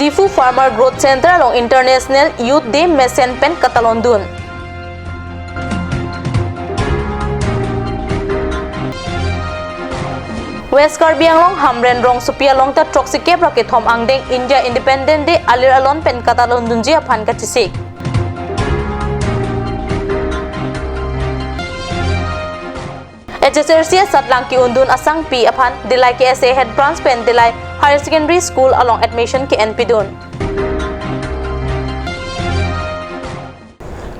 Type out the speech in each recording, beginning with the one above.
Difu Farmer Growth Center along International Youth Day Mesen Pen Katalondun. West Karbi Anglong Hamren Rong Supia Long ta Troxike Bracket Hom Angdeng India Independent Day Alir Alon Pen Katalondun Jia Pan Katisik. HSRC Satlang Ki Undun Asang Pi Apan Dilai KSA Head Branch Pen Dilai Higher Secondary School along admission Ki NP Dun.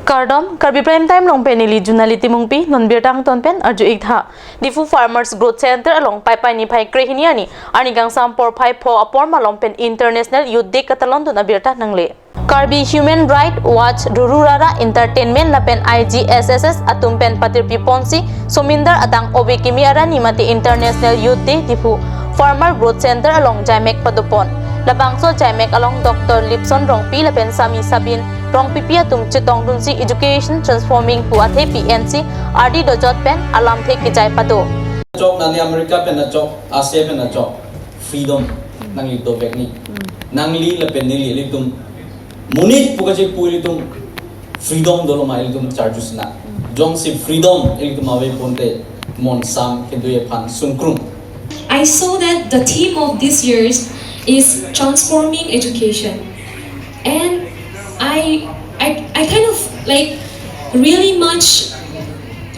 Kardom Karbi Prime Time Long Penili Junality Mungpi Non Birtang Ton Pen Arju Igtha Difu Farmers Growth Center along Pai Pai Ni Pai Krehiniani Anigang Sampor Pai Po Apor Malong Pen International Youth Day Katalondun Abirta Nangle Karbi Human Right Watch Dururara Entertainment Lapen IGSSS Atum Pen Patirpi Ponsi Somindar Atang Obe Kimi Arani Mati International Youth Day Difu Farmer Growth Center along Jaimek Padupon Labangso Jaimek along Dr. Lipson Rongpi Lapen Sami Sabin Rong Pipi Atum Chitong Dunsi Education Transforming Puate PNC RD Dojot Pen Alam The Kijai Pado Job nani America pen na job Asia pen na job freedom nang ito bekni nangli lapen nili litum munit pukaje puilitum freedom dolo ma ilitum charges na jong si freedom ilitum awe ponte mon sam kenduye pan sunkrum. I saw that the theme of this year's is transforming education, and I kind of like really much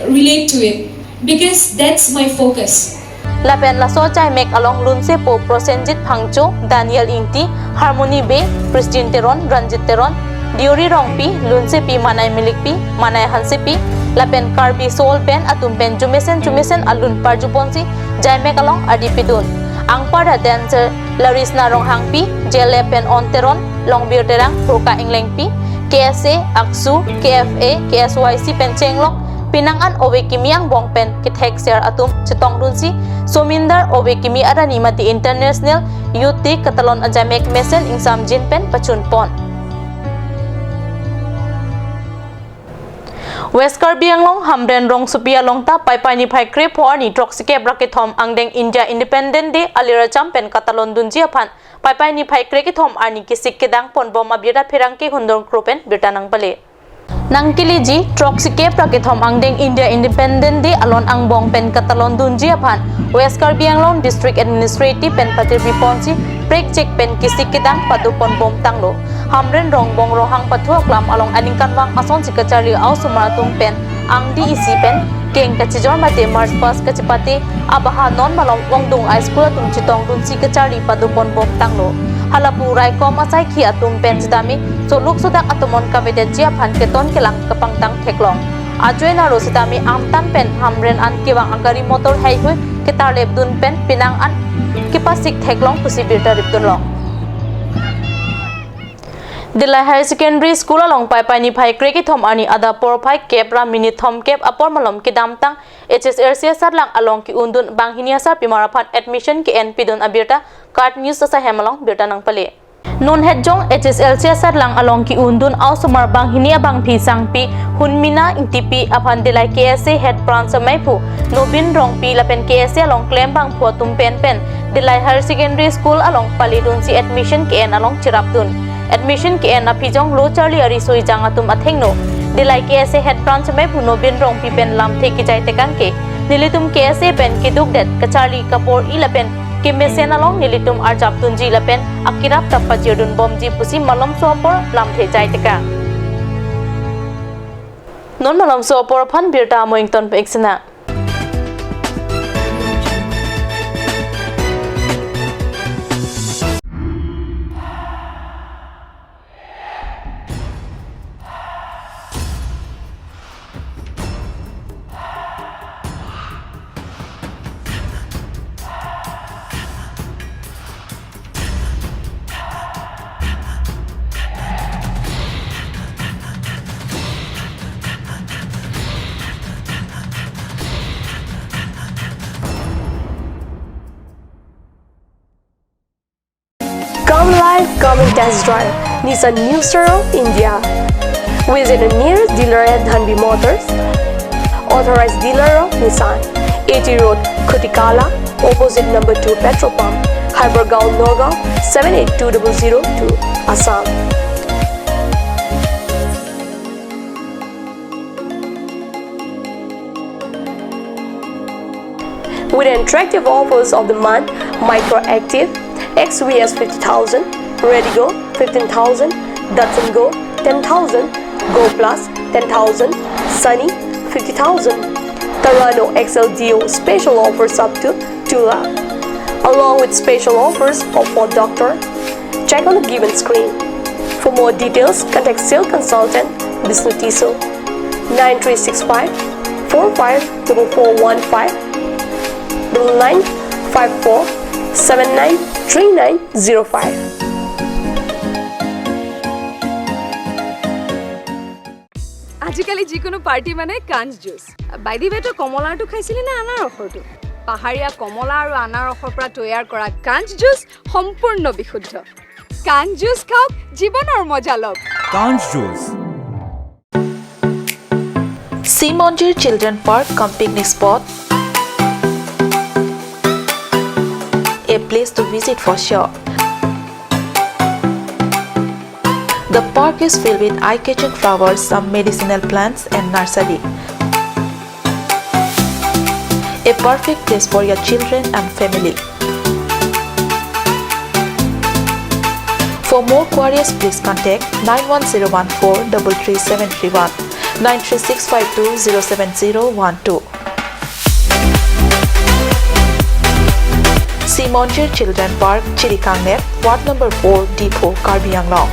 relate to it because that's my focus. Lapen la so chai mek along lunse po Prosenjit Phangcho Daniel Inti Harmony Be Christine Teron Ranjit Teron Diori Rongpi lunse pi Manai Milik pi Manai Hanse pi Lapen Karbi Soul Pen Atum Pen Jumesen Alun Parjuponsi Jai mek along Adipidun Ang pada dancer Larisna Ronghang pi Jele Pen Onteron Longbir Terang Proka Ingleng pi KSA Aksu KFA KSYC Pen Chenglong Pinangan Owe Kimi ang Bongpen Kithek Ser Atum Chitong Dunsi Somindar Owe Kimi Arani Mati International Youth Day Katalon Ajamek Mesen Ingsam Jinpen Pachunpon. West Karbi Anglong Hamren Rong Supia Longta Pai Pai Ni Pai Kre Po Ani Troxike Bracket Hom Angdeng India Independent Day Alira Champen Katalondun Jiapan Pai Pai Ni Pai Kre Kit Hom Ani Kisik Kedang Pon Bom Abira Pirangki Hundong Kropen Birtanang Pale Nangkili ji Troxike Bracket Hom Angdeng India Independent Day Alon Angbong Pen Katalondun Jiapan West Karbi Anglong District Administrative Pen Patirpi Ponsi Prek Cek Pen Kisik Kedang Padupon Bom Tanglo Hamren Rong Bong Rohang Patuak Lam Along Aningkanwang Ason Sikachari Au Sumaratung Pen Ang DEC Pen Keng Kachijor Mate Mars Pas Kachipati Abaha Non Malong Wongdung High School Atum Chitong Dun Sikachari Padupon Bom Tanglo Halapu Raikom Asai Ki Atum Pen Jidami So Luk Sudak Atumon Kavedet Jia Pan Keton Kelang Kapangtang Teklong Ajoy Naro Sidami Amtan Pen Hamren An Kiwang Agari Motor Hai Hui Ketar Lebdun Pen Pinang An Kipasik Teklong Pusibirta Ripdun Dilai Higher Secondary School along Pai Pai Ni Pai Kreki Thom Ani Ada Por Pai Kepra Mini Thom Kep Apor Malom Ki Damtang HSRC Sarlang along Ki Undun Banghinia Sar Pimarapan Admission Ki NP Dun Abirta Card News Sa Hemalong Birta Nang Pale Non Het Jong HSLC Sarlang along Ki Undun Au Sumar Banghinia Bang Pi Sang Pi Hunmina Intipi Apan Dilai KSA Head Branch Maipu Nobin Rong Pi Lapen KSA along Klembang Phuatum Pen Pen Dilai Higher Secondary School along Palidun Si Admission Ki En along Chirapdun Admission Ki En Apijong Lo Charlie Arisoi Jangatum Athengno Dilai KSA Head Branch Maipu Nobin Rong Pi Pen Lam The Kijai Tekanke Nilitum KSA Pen Kidugdet Kachali Kapor Ilapen Kimesen along Nilitum Arjaptun Ji Lapen Akirap Tapajirun Bomji Pusi Malom Sopor Lam The Jai Teka Non Malom Sopor Pan Birta Moington Peksina Come live, come and test drive Nissan New Star India. Visit a nearest dealer at Dhanbi Motors. Authorized dealer of Nissan, 80 Road, Kutikala, opposite number 2 petrol pump, Hypergaon Nogao 78200 to Assam. With the attractive offers of the month, Microactive, XVS 50,000, Redigo 15,000, Datsun Go 10,000, Go Plus 10,000, Sunny 50,000. Tarano XLDO special offers up to 2 lakh, along with special offers of Ford Doctor. Check on the given screen. For more details, contact Sales Consultant Bisnutiso 9365 454415 954 793905. আজিকালি যিকোনো party মানে কাঞ্জ juice by the বেটো কমলাটো খাইছিলি না আনাৰ ৰসটো পাহাৰীয়া কমলা আৰু আনাৰ ৰসৰ পৰা তৈয়াৰ কৰা কাঞ্জ জুচ সম্পূৰ্ণ বিশুদ্ধ কাঞ্জ জুচ খাওক জীৱনৰ মজা লওক কাঞ্জ juice Simonjir Children Park cum picnic spot, a place to visit for sure. The park is filled with eye-catching flowers, some medicinal plants and nursery. A perfect place for your children and family. For more queries, please contact 91014 33731 93652 07012. Simonjir Children Park, Chirikangnet, Ward number 4, Depot, Karbi Anglong.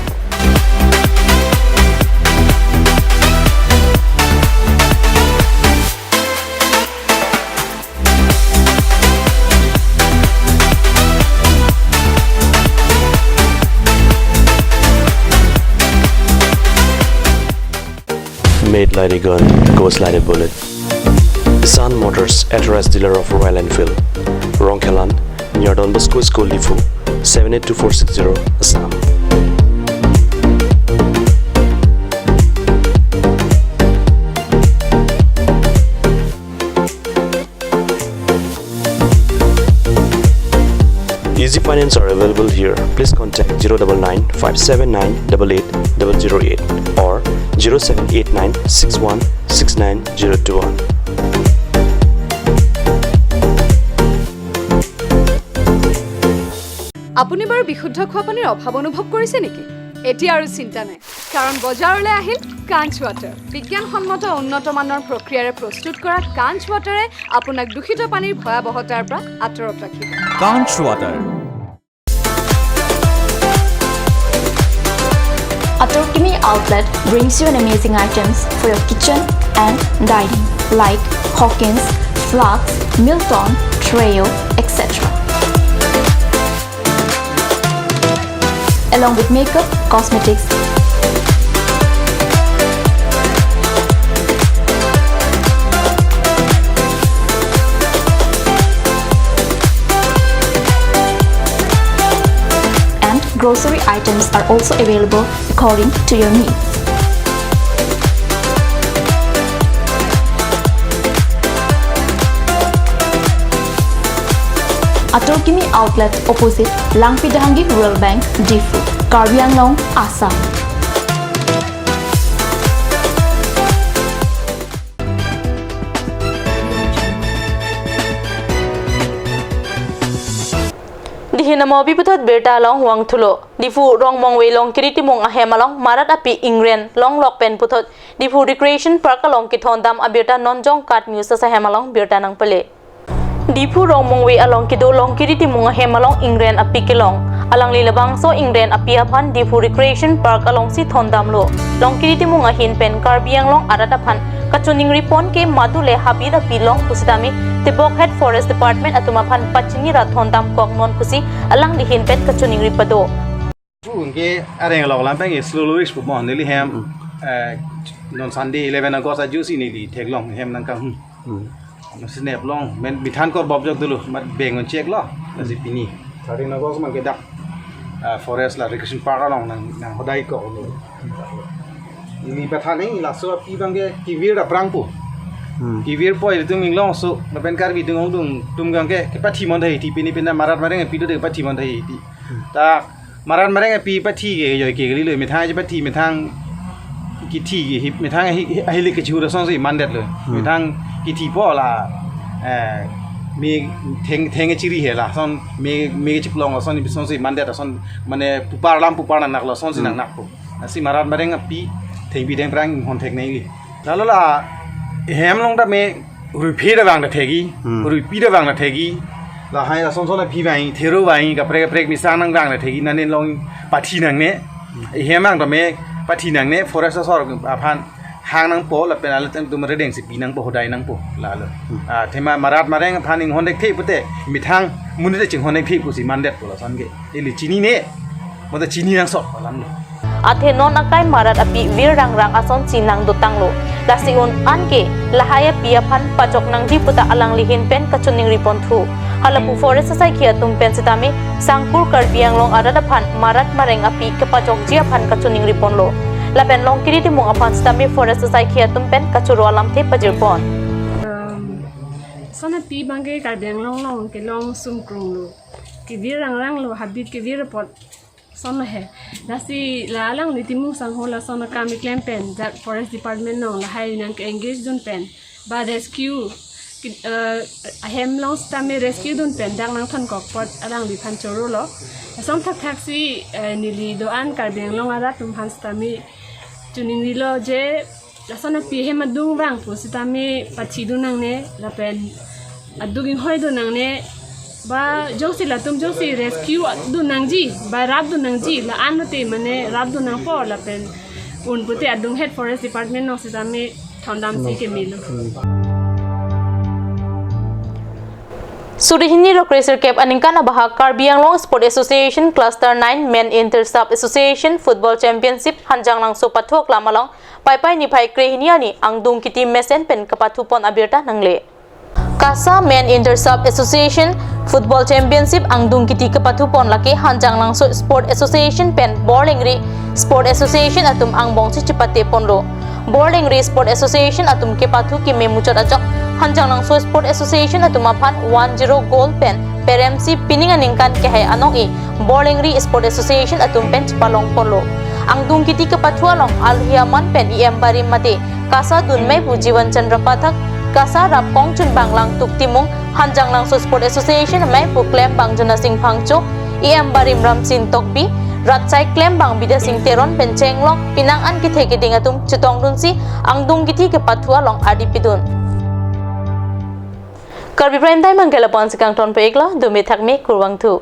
Made like a gun, goes like a bullet. Sun Motors, authorized dealer of Royal Enfield, Rongkelan, near Don Bosco School Depot, 782460, Assam. Easy finance are available here. Please contact 099 579 88008 or 0789 61 69021. আপুনি বাৰু বিশুদ্ধ খোৱা পানীৰ অভাৱ অনুভৱ কৰিছে নেকি এতিয়া আৰু চিন্তা নাই কাৰণ বজাৰলৈ আহিল কাঞ্চ ৱাটাৰ বিজ্ঞানসন্মত উন্নত মানৰ প্ৰক্ৰিয়াৰে প্ৰস্তুত কৰা কাঞ্চ ৱাটাৰে আপোনাক দূষিত পানীৰ ভয়াৱহতাৰ পৰা আঁতৰত ৰাখিব কাঞ্চ water Atorkimi outlet brings you an amazing items for your kitchen and dining like Hawkins, Flax, Milton, Treo, etc. Along with makeup, cosmetics, and grocery items are also available according to your needs. Atorkimi outlet opposite Langpidangi Rural Bank, Difu, Karbi Anglong, Assam. Dihinamo biputot berta long huang thulo. Difu rong mongwei long kiriti mong ahemalong marat api ingren long lok pen putot. Difu recreation park along kithondam abirta nonjong kat news sa hemalong berta nang pele. Difu rong mongwei along kido long kiriti mong ahemalong ingren api kilong. Alang lilabang so ingren api apan Difu recreation park along si thondam lo. Long kiriti mong ahin pen Karbiang long aratapan. Kachuning ripon ke madule habida pilong kusitami Tibok Head Forest Department atumapan pachingi rathondam kok non kusi alang dihin pet kachuning ripado. Ke areng lok lam pang slow lyrics pu mon nili hem non Sunday 11 August a juicy nili thek long hem nang kang snap long men bithan kor bob jok dulu mat bengon check lo asi pini 13 August man ke dak forest la recreation park long nang hodai ko ini pathani la so pi bang ke ki wir da prang pu กีวีร์ปอยตุ้งมิงล่องสุมาเป็นการบีตุ้งองตุ้งตุ้มกังแกปัทธิมันไทยที่ปีนี้เป็นมารัดมาได้ไงปีตัวเด็กปัทธิมันไทยที่แต่มารัดมาได้ไงปีปัทธิเกยย่อยเกยเลยไม่ทางจะปัทธิไม่ทางกิทีฮิปไม่ทางให้เล็กชิวเราส่งสิมันเด็ดเลยไม่ทางกิทีพ่อละมีเทงชิริเหล่ะส่งมีชิปลองเราส่งนี่ส่งสิมันเด็ดเราส่งมันเนี่ยปุปาร์ลามปุปาร์นักเราส่งสิหนักปุ๊บสิมารัดมาได้ไงปีเทงปีเทงแรงคนเทงนี่แล้วล่ะแฮมลงแต่เมรุยพีระวังแต่เทกีรุยพีระวังแต่เทกีเราให้เราส่งๆพี่ไปเทโรไปกับเพลกมีสร้างนั่งแต่เทกีนั่นเองลงปัททีนังเนี่ยแฮมนั่งแต่เมปัททีนังเนี่ยฟอเรสต์ซอร์พันหางนังโปแล้วเป็นอะไรตั้งตัวมาเรียน10 ปีนังโปหัวใจนังโปลาเลยเทมารัดมาแรงพันหนึ่งคนเด็กเทพแต่มีทางมุนได้จึงคนเด็กเทพกูสิมันเด็ดตัวละสันเกเอลิจีนี่เนี่ยมันจะจีนี่นังสอบลังเลยAthenon akai marat api vir rang ason sinang dutang lo lasiun anke lahaya piaphan pajok nang di puta alang lihin pen kachuning ripon thu halapu forest sai khia tum pen sitami sangpur karbiang long arada phan marat mareng api ke pajok jia phan kachuning ripon lo la pen long kiri timung aphan sitami forest sai khia tum pen kachuro alam the pajir pon sana pi bangke karbiang long ke long sum krung lo ke vir rang lo habit ke vir pot sana hai nasi lalang ni timu sang hola sana kami claim pen that forest department nong la hai nang engage dun pen ba rescue ahem long stame rescue dun pen dang nang than kok pot alang di phan choro lo som thak si nili do an karbeng long ara tum han stame chuning ni lo je la sana pi he madung wang pu sitame pachi du nang ne la pen adugin hoi du nang ne ba jongsi la tum jongsi rescue du nang ji ba rab du nang ji la an te mane rab du nang po la pen un pute adung head forest department no sitame thondam si ke mil Surihini Rokreser Cap Aningkana Baha Karbi Anglong Sport Association Cluster 9 Men Inter-Sub Association Football Championship Hanjang Langso Pathok Lamalong Pai ni Pai Krehiniani Angdung Kiti Mesen Pen Kapatupon Abirta Nangle Kasa Men Inter-Sub Association Football Championship Angdung Kiti Kapatupon Laki Hanjang Langso Sport Association Pen Borlingri Sport Association Atum Angbong Si Chipate Ponlo Borlingri Sport Association Atum Kepathu Ki Memuchot Ajok Hanjang Langso Sport Association Atumapan 1-0 goal pen PRMC Pininganingkan Kehai Anong Borlingri Sport Association Atum pen Chipalong Polo Angdung Kiti Kapathualong Alhiaman pen IM Barim Mate Kasa Dunmai Pujiwan Chandra Pathak Kasa Rapkong Chun Banglang Tuktimung Hanjang Langso Sport Association Mai Puklem Bangjuna Singh Phangcho IM Barim Ramsin Tokbi Ratsai Klem Bang Bida Singh Teron Penchenglong Pinangan Kithe Kitingatum Chutong Dunsi Angdung Kiti Kapathualong Adipidun Karbi Prime Time Manggala Pon Sikang Ton Peikla Dumi Thakme Kurwang Thu